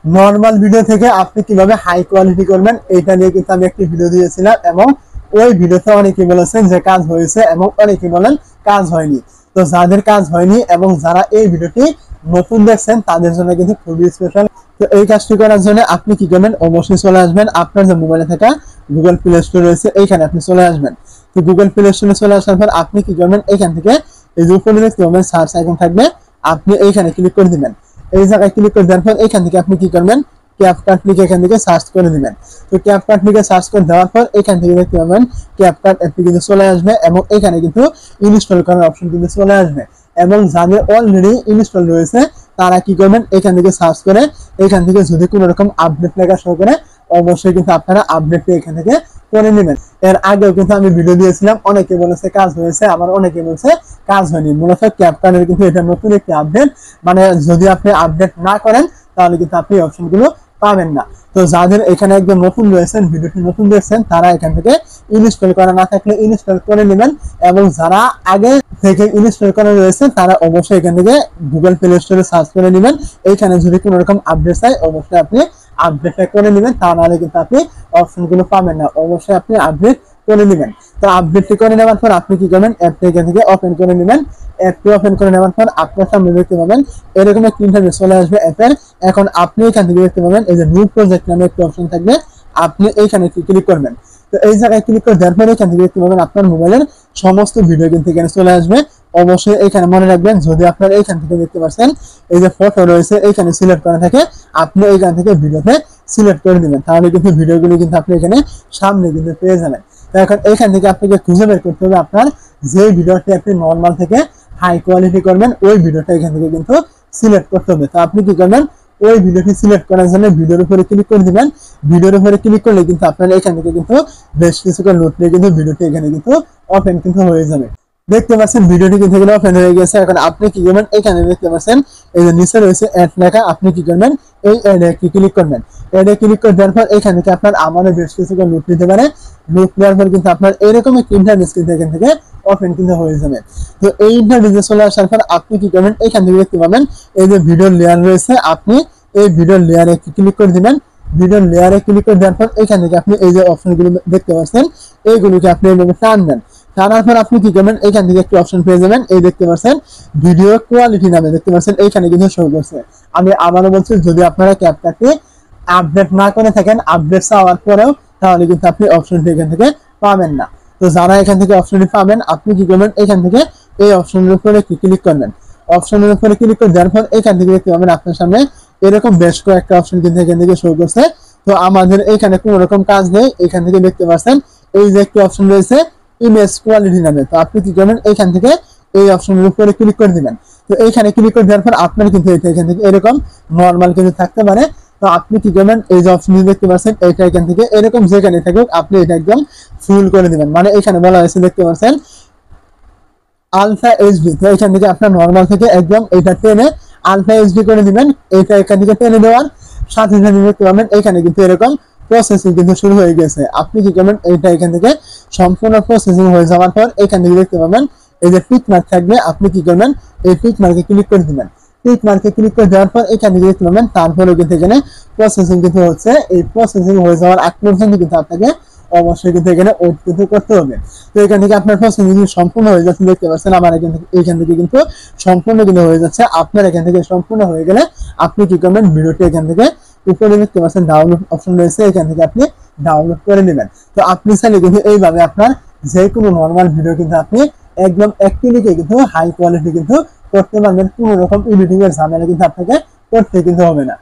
Normal video থেকে আপনি কিভাবে হাই কোয়ালিটি করবেন এটা নিয়ে কিন্তু আমি একটি ভিডিও দিয়েছিলাম, এবং ওই ভিডিওতে অনেকে বলেছেন যে কাজ হয়েছে এবং অনেকে বলেন কাজ হয়নি। তো যাদের কাজ হয়নি এবং যারা এই ভিডিওটি নতুন দেখছেন তাদের জন্য কিন্তু খুবই স্পেশাল। তো এই কাজটি করার জন্য আপনি কি করবেন, অবশ্যই চলে আসবেন আপনার যে মোবাইলে থাকা গুগল প্লে স্টোর রয়েছে এইখানে আপনি চলে আসবেন। তো গুগল প্লে স্টোরে চলে আসার পর আপনি কি করবেন, এখান থেকে এই যে উপরে দেখতে পাবেন সার্চ আইকন থাকবে, আপনি এইখানে ক্লিক করে দিবেন। এই জায়গায় ক্লিক করে দেওয়ার পর এখান থেকে আপনি কি করবেন, ক্যাপকাট লিখে এখান থেকে সার্চ করে দিবেন। তো ক্যাপকাট লিখে সার্চ করে দেওয়ার পর এখান থেকে দেখতে পাবেন ক্যাপকাট অ্যাপটি কিন্তু চলে আসবে, এবং এখানে কিন্তু ইনস্টল করার অপশন কিন্তু চলে আসবে। এবং যাদের অলরেডি ইনস্টল রয়েছে তারা কি করবেন, এখান থেকে সার্চ করে এখান থেকে যদি কোনো রকম আপডেট লেখা শো করে অবশ্যই কিন্তু আপনারা আপডেটটি এখান থেকে করে নেবেন। এর আগেও কিন্তু আমি ভিডিও দিয়েছিলাম, অনেকে বলেছে কাজ হয়েছে, আবার অনেকে বলছে কাজ হয়নি। মূলত ক্যাপকাটের কিন্তু এটা নতুন একটি আপডেট, মানে যদি আপনি আপডেট না করেন তাহলে কিন্তু আপনি অপশনগুলো পাবেন না। তো যাদের এখানে একদম নতুন রয়েছেন, ভিডিওটি নতুন দেখছেন, তারা এখান থেকে ইনস্টল করা না থাকলে ইনস্টল করে নেবেন, এবং যারা আগে থেকে ইনস্টল করা রয়েছে তারা অবশ্যই এখান থেকে গুগল প্লে স্টোরে সার্চ করে নেবেন। এইখানে যদি কোনো রকম আপডেট চাই অবশ্যই আপনি আপডেটটা করে নেবেন, তা নাহলে কিন্তু আপনি অপশনগুলো পাবেন না। অবশ্যই আপনি আপডেট করে নেবেন। তো আপডেটটি করে নেওয়ার পর আপনি কি করবেন, অ্যাপটি এখান থেকে ওপেন করে নেবেন। অ্যাপটি ওপেন করে নেওয়ার পর আপনার সামনে দেখতে পাবেন এরকম একটা ইন্টারফেস চলে আসবে অ্যাপের। এখন আপনি এখান থেকে দেখতে পাবেন এই যে নিউ প্রজেক্ট নামে একটা অপশন থাকবে, আপনি এইখানে ক্লিক করবেন। তো এই জায়গায় ক্লিক করে দেওয়ার পরে এখান থেকে দেখতে পাবেন আপনার মোবাইলের সমস্ত ভিডিও কিন্তু এখানে চলে আসবে। অবশ্যই এখানে মনে রাখবেন, যদি আপনার এইখান থেকে দেখতে পাচ্ছেন এই যে ফটো রয়েছে এইখানে সিলেক্ট করা থাকে, আপনি এইখান থেকে ভিডিওতে সিলেক্ট করে দিবেন, তাহলে কিন্তু ভিডিওগুলো কিন্তু আপনি এখানে সামনে কিন্তু পেয়ে যাবেন। তো এখন এইখান থেকে আপনাকে খুঁজে বের করতে হবে আপনার যে ভিডিওটি আপনি নর্মাল থেকে হাই কোয়ালিটি করবেন ওই ভিডিওটা এখান থেকে কিন্তু সিলেক্ট করতে হবে। তো আপনি কি করবেন, ওই ভিডিওটি সিলেক্ট করার জন্য ভিডিওর উপরে ক্লিক করে দিবেন। ভিডিওর উপরে ক্লিক করলে কিন্তু আপনার এখান থেকে কিন্তু বেশ কিছুক্ষণ লোড নিয়ে কিন্তু ভিডিওটি এখানে কিন্তু ওপেন কিন্তু হয়ে যাবে। দেখতে পাচ্ছেন ভিডিওটি কিন্তু এখানে ওপেন হয়ে গেছে। এখন আপনি কি করবেন, এখানে দেখতে পাচ্ছেন এই যে নিচে রয়েছে অ্যাড লেখা, আপনি কি করবেন এই অ্যাডে ক্লিক করবেন। অ্যাডে ক্লিক করে দেওয়ার পর এখান থেকে আপনার আমাদের বেশ কিছুক্ষণ লোড নিতে পারে। লোড নেওয়ার পর কিন্তু আপনার এরকম একটা ইন্টারফেস কিন্তু এখান থেকে ওপেন কিন্তু হয়ে যাবে। তো এই ইন্টারফেসে চলে আসার পর আপনি কি করবেন, এখান থেকে দেখতে পাবেন এই যে ভিডিও লেয়ার রয়েছে, আপনি এই ভিডিও লেয়ারে ক্লিক করে দিবেন। ভিডিও লেয়ারে ক্লিক করে দেওয়ার পর এখান থেকে আপনি এই যে অপশনগুলো দেখতে পাচ্ছেন এইগুলোকে আপনি এইভাবে টানবেন। টানার পর আপনি কি করবেন, এখান থেকে একটি অপশন পেয়ে যাবেন, এই দেখতে পাচ্ছেন ভিডিও কোয়ালিটি নামে দেখতে পাচ্ছেন এইখানে কিন্তু শো করছে। আমি আবারও বলছি, যদি আপনারা ক্যাপকাটটি আপডেট না করে থাকেন, আপডেট চাওয়ার পরেও, তাহলে কিন্তু আপনি অপশনটি এখান থেকে পাবেন না। তো যারা এখান থেকে অপশনটি পাবেন আপনি কি করবেন, এখান থেকে এই অপশনের উপরে ক্লিক করবেন। অপশনের উপরে ক্লিক করে দেওয়ার পর এখান থেকে দেখতে পাবেন আপনার সামনে এরকম বেশ কয়েকটা অপশন কিন্তু এখান থেকে শো করছে। তো আমাদের এখানে কোনো রকম কাজ নেই, এখান থেকে দেখতে পাচ্ছেন এই যে একটি অপশন রয়েছে ইমেজ কোয়ালিটি নামে। তো আপনি কি করবেন, এখান থেকে এই অপশনের উপরে ক্লিক করে দিবেন। তো এইখানে ক্লিক করে দেওয়ার পর আপনার কিন্তু এটা এখান থেকে এরকম নর্মাল কিন্তু থাকতে পারে। তো আপনি কি করবেন, এই যে অপশন দেখতে পাচ্ছেন এইটা এখান থেকে এরকম যেখানে থাকুক আপনি এটা একদম ফুল করে দিবেন। মানে এখানে বলা হয়েছে দেখতে পাচ্ছেন আলট্রা এইচডি। তো এখান থেকে আপনার নর্মাল থেকে একদম এটা টেনে আলট্রা এইচডি করে দিবেন। এইটা এখান থেকে টেনে দেওয়ার সাথে সাথে দেখতে পাবেন এখানে কিন্তু এরকম প্রসেসিং কিন্তু শুরু হয়ে গেছে। আপনি কি করবেন, এইটা এখান থেকে সম্পূর্ণ প্রসেসিং হয়ে যাওয়ার পর এখান থেকে দেখতে পাবেন এই যে টিক মার্ক থাকবে, আপনি কি করবেন এই টিক মার্কে ক্লিক করে দিবেন। টিক মার্কে ক্লিক করে দেওয়ার পর এখান থেকে দেখতে পাবেন তারপরে কিন্তু এখানে প্রসেসিং কিন্তু হচ্ছে। এই প্রসেসিং হয়ে যাওয়ার আগ পর্যন্ত কিন্তু আপনাকে অবশ্যই কিন্তু এখানে ওয়েট কিন্তু করতে হবে। তো এখান থেকে আপনার প্রসেসিং সম্পূর্ণ হয়ে যাচ্ছে দেখতে পাচ্ছেন, আমার এখান থেকে কিন্তু সম্পূর্ণ কিন্তু হয়ে যাচ্ছে। আপনার এখান থেকে সম্পূর্ণ হয়ে গেলে আপনি কি করবেন, ভিডিওটি এখান থেকে উপরে দেখতে পাচ্ছেন ডাউনলোড অপশন রয়েছে, এখান থেকে আপনি ডাউনলোড করে নেবেন। তো আপনি চাইলে কিন্তু এইভাবে আপনার যে কোনো নর্মাল ভিডিও কিন্তু আপনি একদম এক ক্লিকে কিন্তু হাই কোয়ালিটি কিন্তু করতে পারবেন। কোনো রকম এডিটিং এর ঝামেলা কিন্তু আপনাকে করতে কিন্তু হবে না।